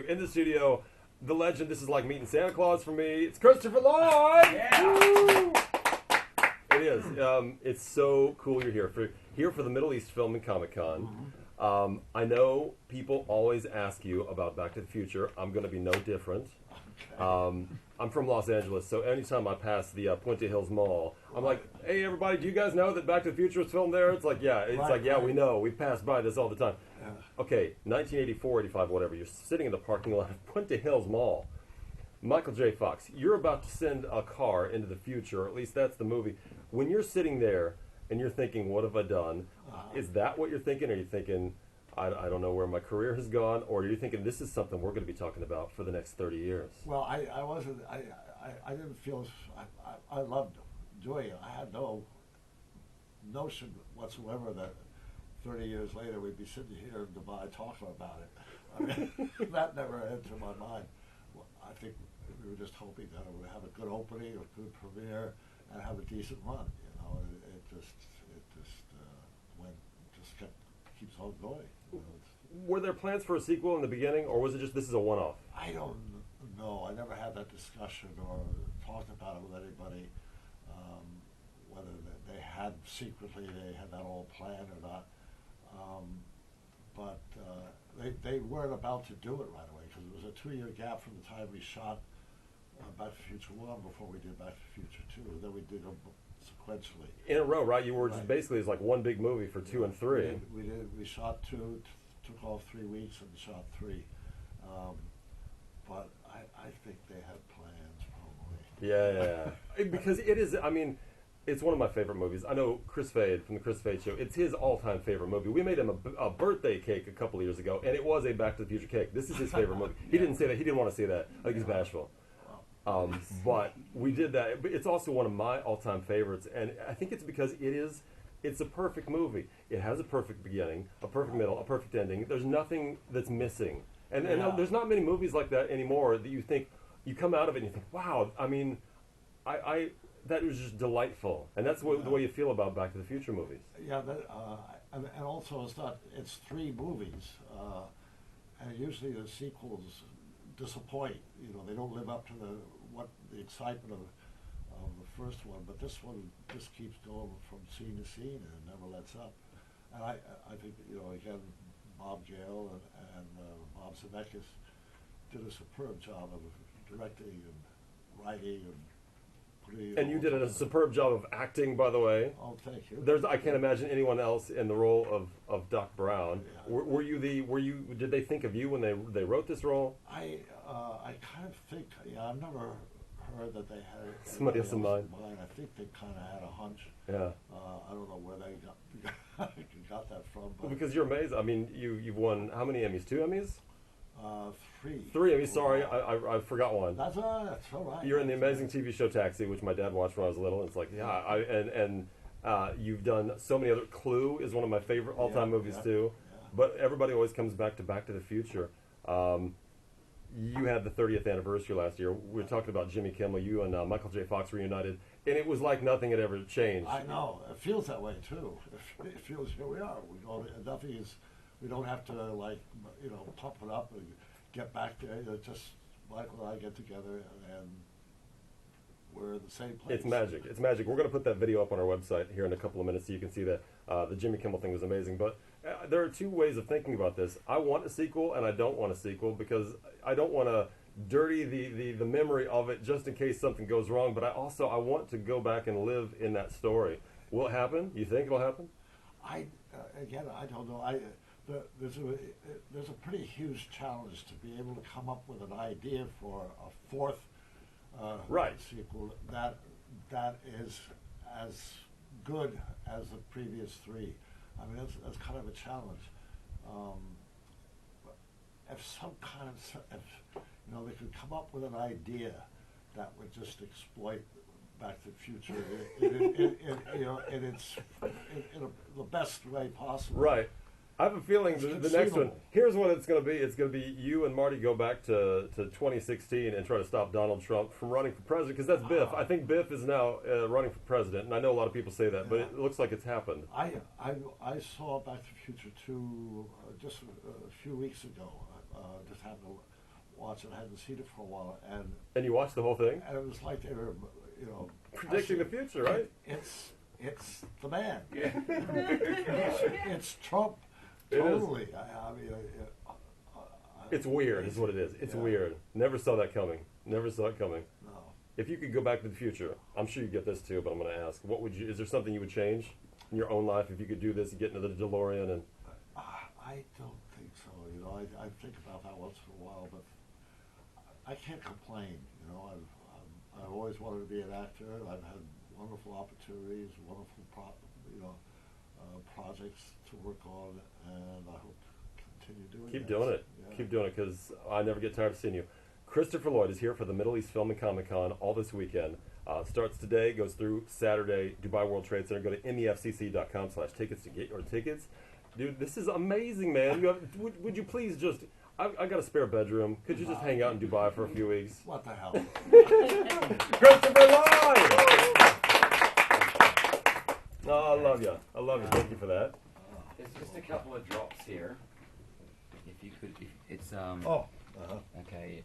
in the studio, the legend. This is like meeting Santa Claus for me. It's Christopher Lloyd. Yeah. It is. It's so cool you're here for the Middle East Film and Comic Con. I know people always ask you about Back to the Future. I'm going to be no different. I'm from Los Angeles, so anytime I pass the Puente Hills Mall, I'm like, "Hey, everybody, do you guys know that Back to the Future was filmed there?" It's like, yeah, we know. We pass by this all the time. Yeah. Okay, 1984, 85, whatever. You're sitting in the parking lot of Puente Hills Mall. Michael J. Fox, you're about to send a car into the future, or at least that's the movie. When you're sitting there and you're thinking, what have I done? Is that what you're thinking? Or are you thinking, I don't know where my career has gone? Or are you thinking, this is something we're going to be talking about for the next 30 years? Well, I wasn't, I didn't feel, I loved doing it. I had no notion whatsoever that 30 years later we'd be sitting here in Dubai talking about it. I mean, that never entered my mind. Well, I think we were just hoping that it would have a good opening, a good premiere, and have a decent run. You know, it just keeps on going. You know, were there plans for a sequel in the beginning, or was it just this is a one-off? I don't know. I never had that discussion or talked about it with anybody, whether they had secretly they had that all planned or not. But they weren't about to do it right away because it was a 2-year gap from the time we shot Back to the Future 1 before we did Back to the Future 2. And then we did them sequentially. In a row, right? You were just basically, it's like one big movie for 2 and 3. We shot 2, took off 3 weeks and shot 3. But I think they had plans probably. Yeah. Because it is, I mean, it's one of my favorite movies. I know Chris Fade from the Chris Fade Show, it's his all-time favorite movie. We made him a birthday cake a couple of years ago, and it was a Back to the Future cake. This is his favorite movie. He didn't say that. He didn't want to say that. I think he's bashful. But we did that. But it's also one of my all-time favorites, and I think it's because it's a perfect movie. It has a perfect beginning, a perfect middle, a perfect ending. There's nothing that's missing. And there's not many movies like that anymore that you think, you come out of it and you think, wow, I mean, I that was just delightful. And that's the way you feel about Back to the Future movies. Yeah, and also it's 3 movies, and usually the sequels disappoint. You know, they don't live up to the excitement of the first one, but this one just keeps going from scene to scene and it never lets up. And I think, you know, again, Bob Gale and Bob Zemeckis did a superb job of directing and writing and putting. And you did a superb job of acting, by the way. Oh, thank you. I can't imagine anyone else in the role of Doc Brown. Yeah. Did they think of you when they wrote this role? I kind of think, I've never heard that they had somebody else in mind. I think they kind of had a hunch. Yeah. I don't know where they got that from. But well, because you're amazing. I mean, you've won how many Emmys? 2 Emmys? 3. 3 Emmys. Sorry, I forgot one. That's all right. You're in the amazing TV show Taxi, which my dad watched when I was little. It's like, you've done so many other. Clue is one of my favorite all-time movies too. Yeah. But everybody always comes back to the Future. You had the 30th anniversary last year. We were talking about Jimmy Kimmel. You and Michael J. Fox reunited, and it was like nothing had ever changed. I know. It feels that way too. It feels here we are. Nothing is. We don't have to pump it up and get back there. Just Michael and I get together and we're in the same place. It's magic. It's magic. We're going to put that video up on our website here in a couple of minutes so you can see that. The Jimmy Kimmel thing was amazing. But there are 2 ways of thinking about this. I want a sequel and I don't want a sequel because I don't want to dirty the memory of it just in case something goes wrong. But I want to go back and live in that story. Will it happen? You think it'll happen? I don't know. There's a pretty huge challenge to be able to come up with an idea for a 4th sequel that is as good as the previous 3. I mean, that's kind of a challenge. If they could come up with an idea that would just exploit Back to the Future in the best way possible. Right. I have a feeling the next one, here's what it's going to be. It's going to be you and Marty go back to 2016 and try to stop Donald Trump from running for president, because that's Biff. I think Biff is now running for president, and I know a lot of people say that, but it looks like it's happened. I saw Back to the Future 2 just a few weeks ago. Just happened to watch it. I hadn't seen it for a while, and And you watched the whole thing? it was like they were, you know, Predicting the future, right? It's the man. Yeah. It's Trump. It is. Totally. I mean, It's weird, is what it is. It's Yeah. weird. Never saw that coming. Never saw it coming. no. If you could go back to the future, I'm sure you get this too, but I'm going to ask, what would you? Is there something you would change in your own life if you could do this? You get into the DeLorean and I don't think so. You know, I think about that once in a while, but I can't complain. You know, I've always wanted to be an actor. I've had wonderful opportunities, wonderful projects to work on, and I hope to continue doing. keep that. doing it. Yeah. Keep doing it because I never get tired of seeing you. Christopher Lloyd is here for the Middle East Film and Comic Con all this weekend. Starts today, goes through Saturday, Dubai World Trade Center. Go to mefcc.com/tickets to get your tickets. Dude, this is amazing, man. You have, would you please just... I got a spare bedroom. Could you just hang out in Dubai for a few weeks? What the hell? Christopher Lloyd! Oh, I love you. I love you. Thank you for that. There's just a couple of drops here. If you could, it's Oh. okay.